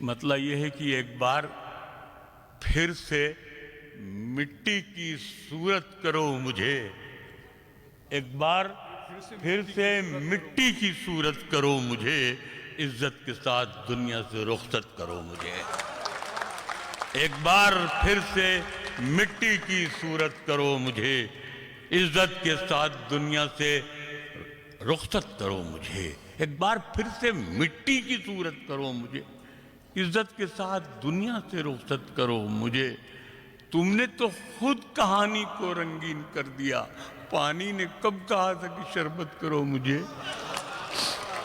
مطلب یہ ہے کہ ایک بار پھر سے مٹی کی صورت کرو مجھے، ایک بار پھر سے مٹی کی صورت کرو مجھے، عزت کے ساتھ دنیا سے رخصت کرو مجھے، ایک بار پھر سے مٹی کی صورت کرو مجھے، عزت کے ساتھ دنیا سے رخصت کرو مجھے، ایک بار پھر سے مٹی کی صورت کرو مجھے، عزت کے ساتھ دنیا سے رخصت کرو مجھے۔ تم نے تو خود کہانی کو رنگین کر دیا، پانی نے کب کہا تھا کہ شربت کرو مجھے؟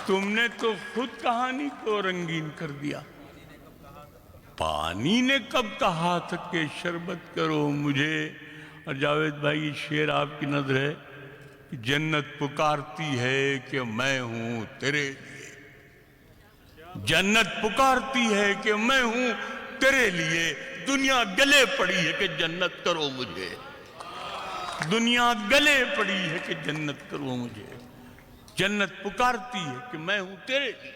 تم نے تو خود کہانی کو رنگین کر دیا، پانی نے کب کہا تھا کہ شربت کرو مجھے۔ اور جاوید بھائی یہ شعر آپ کی نظر ہے کہ جنت پکارتی ہے کہ میں ہوں تیرے لیے، جنت پکارتی ہے کہ میں ہوں تیرے لیے، دنیا گلے پڑی ہے کہ جنت کرو مجھے، دنیا گلے پڑی ہے کہ جنت کرو مجھے، جنت پکارتی ہے کہ میں ہوں تیرے لیے،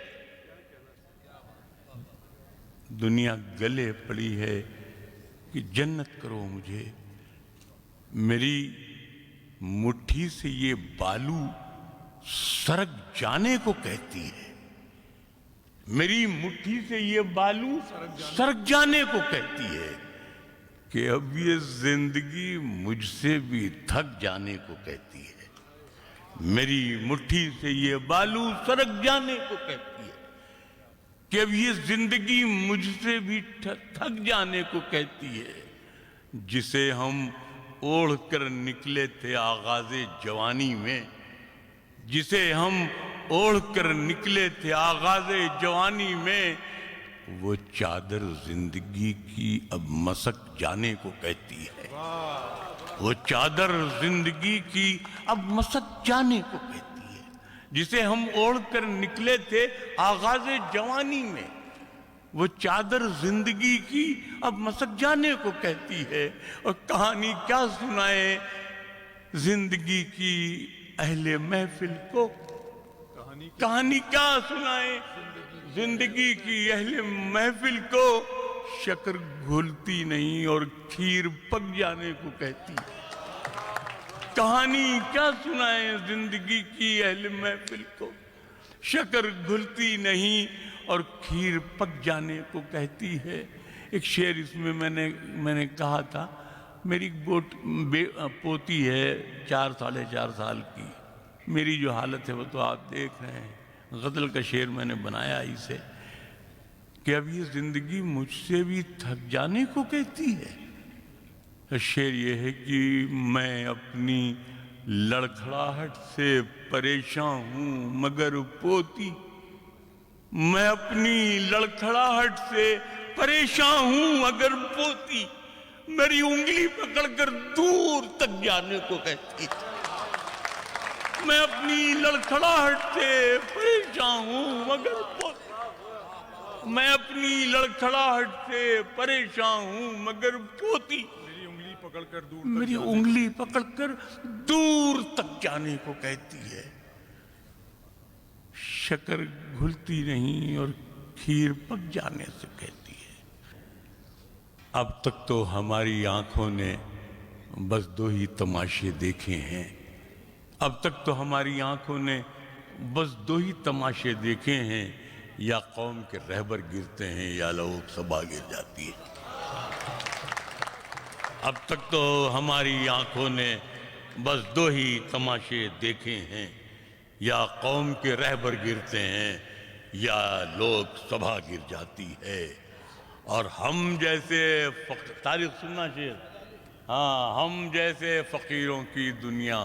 دنیا گلے پڑی ہے کہ جنت کرو مجھے۔ میری مٹھی سے یہ بالو سرک جانے کو کہتی ہے، میری مٹھی سے یہ بالو سرک جانے کو کہتی ہے، کہ اب یہ زندگی مجھ سے بھی تھک جانے کو کہتی ہے، میری مٹھی سے یہ بالو سرک جانے کو کہتی ہے، کہ اب یہ زندگی مجھ سے بھی تھک جانے کو کہتی ہے، جسے ہم اوڑھ کر نکلے تھے آغاز جوانی میں، جسے ہم اوڑھ کر نکلے تھے آغاز جوانی میں، وہ چادر زندگی کی اب مسک جانے کو کہتی ہے، وہ چادر زندگی کی اب مسک جانے کو کہتی ہے، جسے ہم اوڑھ کر نکلے تھے آغاز جوانی میں، وہ چادر زندگی کی اب مسک جانے کو کہتی ہے۔ اور کہانی کیا سنائے زندگی کی اہل محفل کو، کہانی کیا سنائے زندگی کی اہل محفل کو، شکر گھلتی نہیں اور کھیر پک جانے کو کہتی ہے، کہانی کیا سنائے زندگی کی اہل محفل کو، شکر گھلتی نہیں اور کھیر پک جانے کو کہتی ہے۔ ایک شعر اس میں میں نے کہا تھا، میری پوتی ہے 4 ساڑھے 4 سال کی، میری جو حالت ہے وہ تو آپ دیکھ رہے ہیں، غزل کا شعر میں نے بنایا اسے کہ اب یہ زندگی مجھ سے بھی تھک جانے کو کہتی ہے۔ شعر یہ ہے کہ میں اپنی لڑکھڑاہٹ سے پریشان ہوں مگر پوتی، میں اپنی لڑکھڑاہٹ سے پریشان ہوں مگر پوتی، میری انگلی پکڑ کر دور تک جانے کو کہتی ہے، میں اپنی لڑکھڑاہٹ سے پریشان ہوں مگر پوتی، میں اپنی لڑکھڑاہٹ سے پریشان ہوں مگر پوتی، میری انگلی پکڑ کر دور تک جانے کو کہتی ہے، شکر گھلتی نہیں اور کھیر پک جانے سے کہتی ہے۔ اب تک تو ہماری آنکھوں نے بس 2 ہی تماشے دیکھے ہیں، اب تک تو ہماری آنکھوں نے بس 2 ہی تماشے دیکھے ہیں، یا قوم کے رہبر گرتے ہیں یا لوگ سبھا گر جاتی ہے۔ اب تک تو ہماری آنکھوں نے بس 2 ہی تماشے دیکھے ہیں، یا قوم کے رہبر گرتے ہیں یا لوگ سبھا گر جاتی ہے، اور ہم جیسے تاریخ سننا شعر، ہاں ہم جیسے فقیروں کی دنیا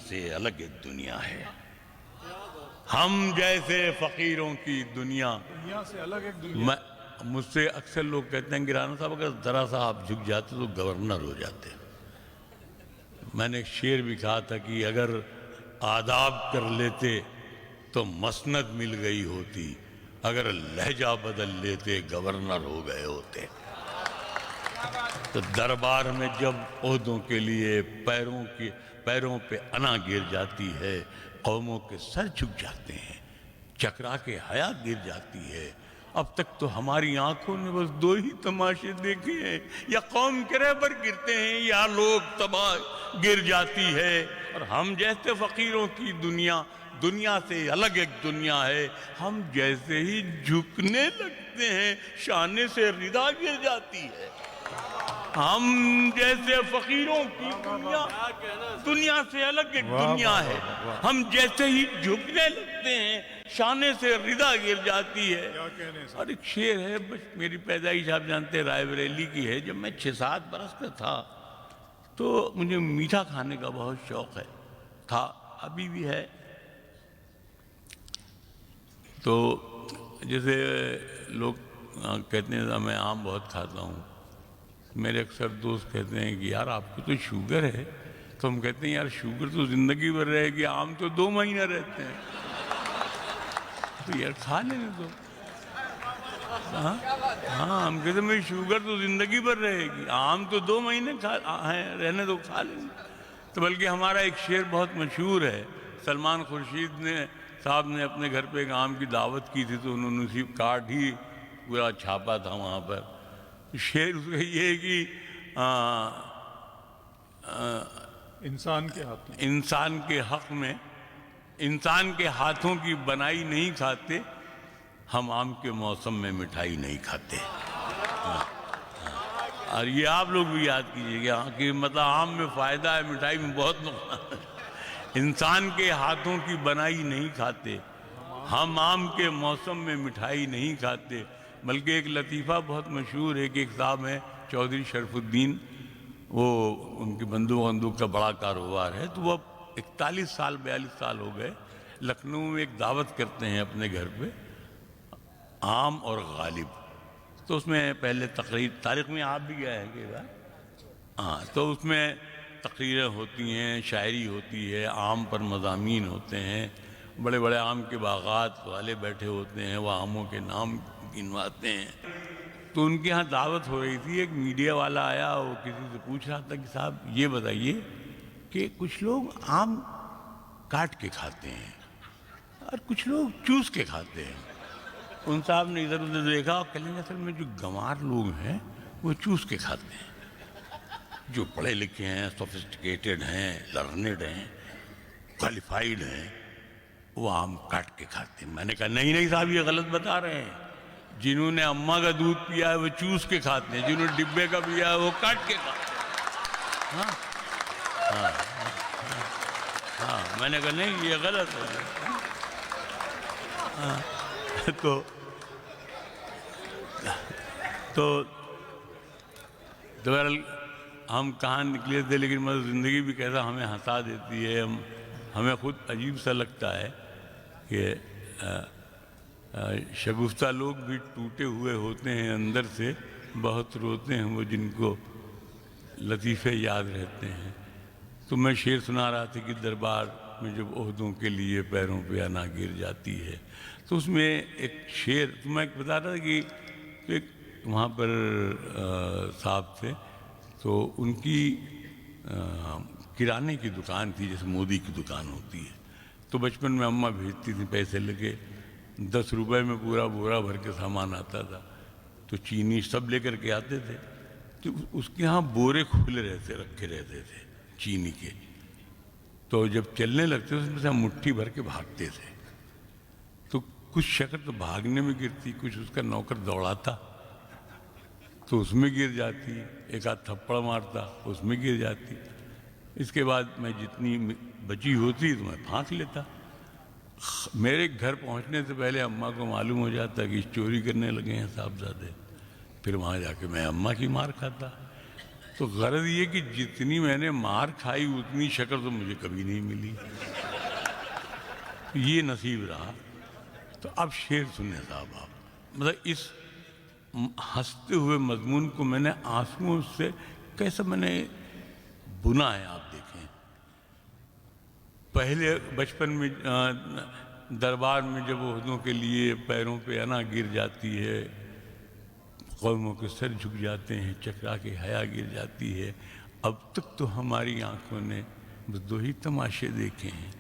سے الگ ایک دنیا ہے، ہم جیسے فقیروں کی دنیا سے الگ ایک دنیا۔ مجھ سے اکثر لوگ کہتے ہیں گرانا صاحب اگر ذرا سا آپ جھک جاتے تو گورنر ہو جاتے۔ میں نے ایک شعر بھی کہا تھا کہ اگر آداب کر لیتے تو مسند مل گئی ہوتی، اگر لہجہ بدل لیتے گورنر ہو گئے ہوتے۔ تو دربار میں جب عہدوں کے لیے پیروں پہ انا گر جاتی ہے، قوموں کے سر جھک جاتے ہیں، چکرا کے حیا گر جاتی ہے۔ اب تک تو ہماری آنکھوں نے بس دو ہی تماشے دیکھے ہیں، یا قوم کے رہبر گرتے ہیں یا لوگ تباہ گر جاتی ہے۔ اور ہم جیسے فقیروں کی دنیا سے الگ ایک دنیا ہے، ہم جیسے ہی جھکنے لگتے ہیں شانے سے ردا گر جاتی ہے۔ ہم جیسے فقیروں کی دنیا سے الگ ایک دنیا ہے، ہم جیسے ہی جھکنے لگتے ہیں شانے سے ردا گر جاتی ہے۔ اور ایک شعر ہے، بس میری پیدائش آپ جانتے رائے بریلی کی ہے، جب میں 6-7 برس کا تھا تو مجھے میٹھا کھانے کا بہت شوق تھا، ابھی بھی ہے۔ تو جیسے لوگ کہتے ہیں میں آم بہت کھاتا ہوں، میرے اکثر دوست کہتے ہیں کہ یار آپ کو تو شوگر ہے، تو ہم کہتے ہیں یار شوگر تو زندگی بھر رہے گی، آم تو 2 مہینے رہتے ہیں، تو یار کھا لینے دو۔ ہاں ہم کہتے ہیں میری شوگر تو زندگی بھر رہے گی، آم تو 2 مہینے رہنے دو، کھا لینے۔ تو بلکہ ہمارا ایک شعر بہت مشہور ہے، سلمان خورشید صاحب نے اپنے گھر پہ ایک آم کی دعوت کی تھی، تو انہوں نے اسی کارڈ ہی پورا چھاپا تھا وہاں پر۔ شعر اس کا یہ ہے کہ انسان کے حق میں انسان کے ہاتھوں کی بنائی نہیں کھاتے، ہم آم کے موسم میں مٹھائی نہیں کھاتے۔ اور یہ آپ لوگ بھی یاد کیجئے گا کہ مطلب آم میں فائدہ ہے، مٹھائی میں بہت نقصان ہے۔ انسان کے ہاتھوں کی بنائی نہیں کھاتے، ہم آم کے موسم میں مٹھائی نہیں کھاتے۔ بلکہ ایک لطیفہ بہت مشہور ہے کہ ایک صاحب ہیں چودھری شرف الدین، وہ ان کی بندوق کا بڑا کاروبار ہے، تو وہ 41 سال 42 سال ہو گئے لکھنؤ میں ایک دعوت کرتے ہیں اپنے گھر پہ، عام اور غالب۔ تو اس میں پہلے تقریر، تاریخ میں آپ بھی گئے ہیں کہ ہاں، تو اس میں تقریریں ہوتی ہیں، شاعری ہوتی ہے، آم پر مضامین ہوتے ہیں، بڑے بڑے آم کے باغات والے بیٹھے ہوتے ہیں، وہ آموں کے نام گنواتے ہیں۔ تو ان کے ہاں دعوت ہو رہی تھی، ایک میڈیا والا آیا، وہ کسی سے پوچھ رہا تھا کہ صاحب یہ بتائیے کہ کچھ لوگ آم کاٹ کے کھاتے ہیں اور کچھ لوگ چوس کے کھاتے ہیں۔ ان صاحب نے ادھر ادھر دیکھا اور کہنے لگے اصل میں جو گنوار لوگ ہیں وہ چوس کے کھاتے ہیں، جو پڑھے لکھے ہیں، سوفسٹیکیٹڈ ہیں، لرنڈ ہیں، کوالیفائیڈ ہیں، وہ آم کاٹ کے کھاتے ہیں۔ میں نے کہا نہیں صاحب یہ غلط بتا رہے ہیں، جنہوں نے اماں کا دودھ پیا ہے وہ چوس کے کھاتے ہیں، جنہوں نے ڈبے کا پیا ہے وہ کاٹ کے کھاتے ہیں۔ ہاں میں نے کہا نہیں یہ غلط ہے۔ تو بہرحال ہم کہاں نکلے تھے، لیکن مطلب زندگی بھی کیسا ہمیں ہنسا دیتی ہے، ہمیں خود عجیب سا لگتا ہے کہ شگفتہ لوگ بھی ٹوٹے ہوئے ہوتے ہیں اندر سے، بہت روتے ہیں وہ جن کو لطیفے یاد رہتے ہیں۔ تو میں شعر سنا رہا تھا کہ دربار میں جب عہدوں کے لیے پیروں پہ انا گر جاتی ہے، تو اس میں ایک شعر، تو میں بتا رہا تھا کہ ایک وہاں پر صاحب تھے، تو ان کی کرانے کی دکان تھی، جیسے مودی کی دکان ہوتی ہے، تو بچپن میں اماں بھیجتی تھی پیسے لے کے، 10 روپے میں پورا بورا بھر کے سامان آتا تھا، تو چینی سب لے کر کے آتے تھے، تو اس کے ہاں بورے کھلے رکھے رہتے تھے چینی کے، تو جب چلنے لگتے اس میں سے ہم مٹھی بھر کے بھاگتے تھے، تو کچھ شکر تو بھاگنے میں گرتی، کچھ اس کا نوکر دوڑاتا تو اس میں گر جاتی، ایک آدھ تھپڑ مارتا اس میں گر جاتی، اس کے بعد میں جتنی بچی ہوتی تو میں پھانک لیتا۔ میرے گھر پہنچنے سے پہلے اماں کو معلوم ہو جاتا کہ چوری کرنے لگے ہیں صاحبزادے، پھر وہاں جا کے میں اماں کی مار کھاتا۔ تو غرض یہ کہ جتنی میں نے مار کھائی اتنی شکر تو مجھے کبھی نہیں ملی، یہ نصیب رہا۔ تو اب شعر سنیں صاحب آپ، مطلب اس ہنستے ہوئے مضمون کو میں نے آنسوؤں سے کیسا میں نے بنا ہے، آپ دیکھیں۔ پہلے بچپن میں دربار میں جب عہدوں کے لیے پیروں پہ انا گر جاتی ہے، قوموں کے سر جھک جاتے ہیں، چکرا کے حیا گر جاتی ہے، اب تک تو ہماری آنکھوں نے بس 2 ہی تماشے دیکھے ہیں۔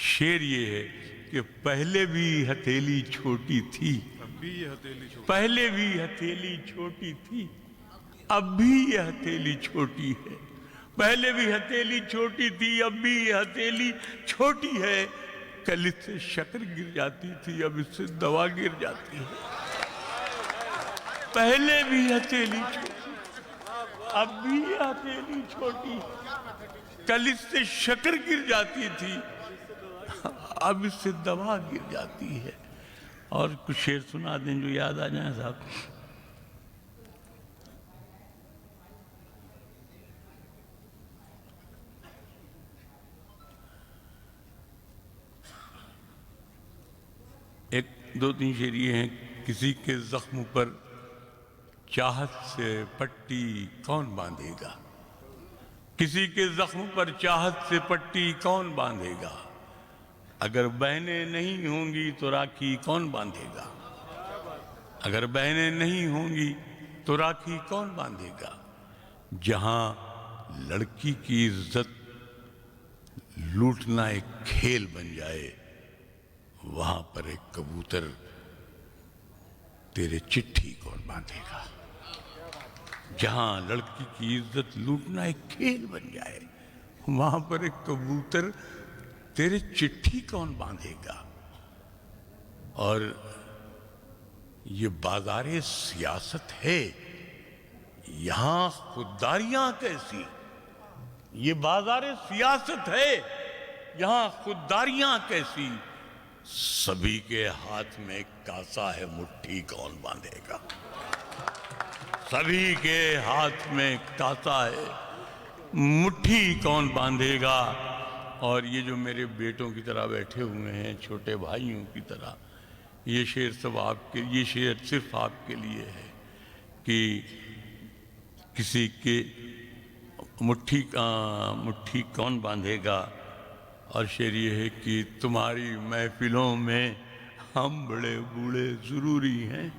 شعر یہ ہے کہ پہلے بھی ہتھیلی چھوٹی تھی، پہلے بھی ہتھیلی چھوٹی تھی، اب بھی یہ ہتھیلی چھوٹی ہے۔ پہلے بھی ہتھیلی چھوٹی تھی، اب بھی یہ ہتھیلی چھوٹی ہے۔ کل اس سے شکر گر جاتی تھی، اب اس سے دوا گر جاتی ہے۔ پہلے بھی ہتھیلی چھوٹی، اب بھی یہ ہتھیلی چھوٹی ہے۔ کل اس سے شکر گر جاتی تھی، اب اس سے دوا گر جاتی ہے۔ اور کچھ شعر سنا دیں جو یاد آ جائیں صاحب۔ ایک دو تین شعر یہ ہیں۔ کسی کے زخم پر چاہت سے پٹی کون باندھے گا، کسی کے زخم پر چاہت سے پٹی کون باندھے گا، اگر بہنیں نہیں ہوں گی تو راکھی کون باندھے گا، اگر بہنیں نہیں ہوں گی تو راکھی کون باندھے گا۔ جہاں لڑکی کی عزت لوٹنا ایک کھیل بن جائے، وہاں پر ایک کبوتر تیرے چٹھی کون باندھے گا۔ جہاں لڑکی کی عزت لوٹنا ایک کھیل بن جائے، وہاں پر ایک کبوتر تیرے چٹھی کون باندھے گا۔ اور یہ بازار سیاست ہے، یہاں خودداریاں کیسی، یہ بازار سیاست ہے، یہاں خودداریاں کیسی۔ سبھی کے ہاتھ میں کاسا ہے، مٹھی کون باندھے گا، سبھی کے ہاتھ میں کاسا ہے، مٹھی کون باندھے گا۔ اور یہ جو میرے بیٹوں کی طرح بیٹھے ہوئے ہیں، چھوٹے بھائیوں کی طرح، یہ شعر سب آپ کے، یہ شعر صرف آپ کے لیے ہے کہ کسی کے مٹھی کون باندھے گا۔ اور شعر یہ ہے کہ تمہاری محفلوں میں ہم بڑے بوڑھے ضروری ہیں،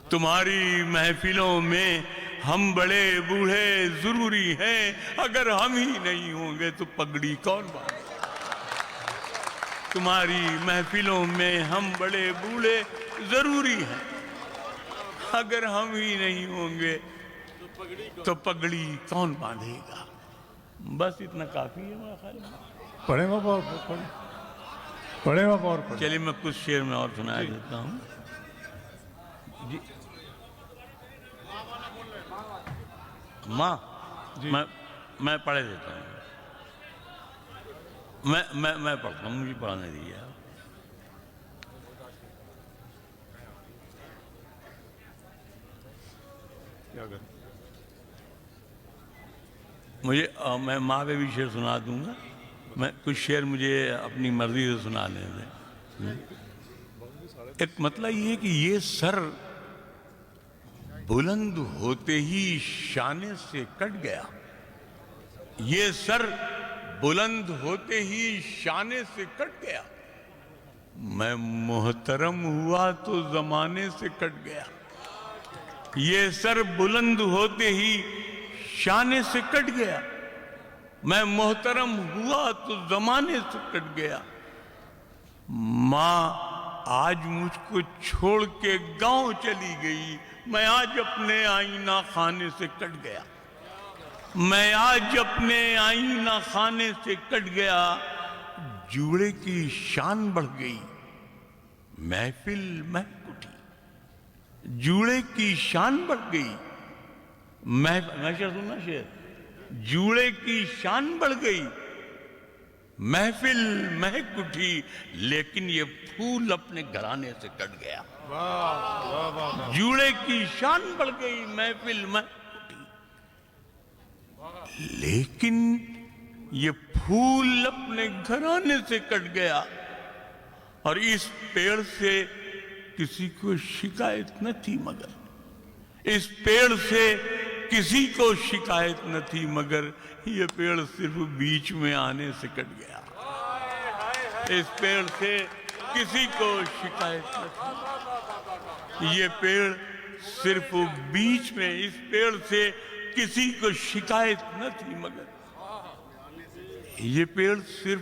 تمہاری محفلوں میں ہم بڑے بوڑھے ضروری ہیں، اگر ہم ہی نہیں ہوں گے تو پگڑی کون باندھے گا۔ تمہاری محفلوں میں ہم بڑے بوڑھے ضروری ہیں، اگر ہم ہی نہیں ہوں گے تو پگڑی کون باندھے گا۔ بس اتنا کافی ہے میرا خیال میں۔ پڑھیں باپ اور پڑھیں، پڑھیں باپ اور پڑھیں۔ چلیے میں کچھ شعر میں اور سنا دیتا ہوں جی۔ ماں میں پڑھے دیتا ہوں، میں پڑھتا ہوں، مجھے پڑھانے دیجیے۔ مجھے میں ماں پہ بھی شعر سنا دوں گا، میں کچھ شعر مجھے اپنی مرضی سے سنا لیں دیں۔ ایک مطلب یہ ہے کہ یہ سر بلند ہوتے ہی شانے سے کٹ گیا، یہ سر بلند ہوتے ہی شانے سے کٹ گیا، میں محترم ہوا تو زمانے سے کٹ گیا، یہ سر بلند ہوتے ہی شانے سے کٹ گیا، میں محترم ہوا تو زمانے سے کٹ گیا۔ ماں آج مجھ کو چھوڑ کے گاؤں چلی گئی، میں آج اپنے آئینہ خانے سے کٹ گیا، میں آج اپنے آئینہ خانے سے کٹ گیا۔ جوڑے کی شان بڑھ گئی، محفل مہک اٹھی، جوڑے کی شان بڑھ گئی، میں شعر سننا شعر، جوڑے کی شان بڑھ گئی، محفل مہک اٹھی، لیکن یہ پھول اپنے گھرانے سے کٹ گیا۔ جوڑے کی شان بڑھ گئی، محفل مہک اٹھی، لیکن یہ پھول اپنے گھرانے سے کٹ گیا۔ اور اس پیڑ سے کسی کو شکایت نہ تھی، مگر اس پیڑ سے کسی کو شکایت نہ تھی، مگر یہ پیڑ صرف بیچ میں آنے سے کٹ گیا۔ اس پیڑ سے کسی کو شکایت نہ تھی، یہ پیڑ صرف بیچ میں، اس پیڑ سے کسی کو شکایت نہ تھی، مگر یہ پیڑ صرف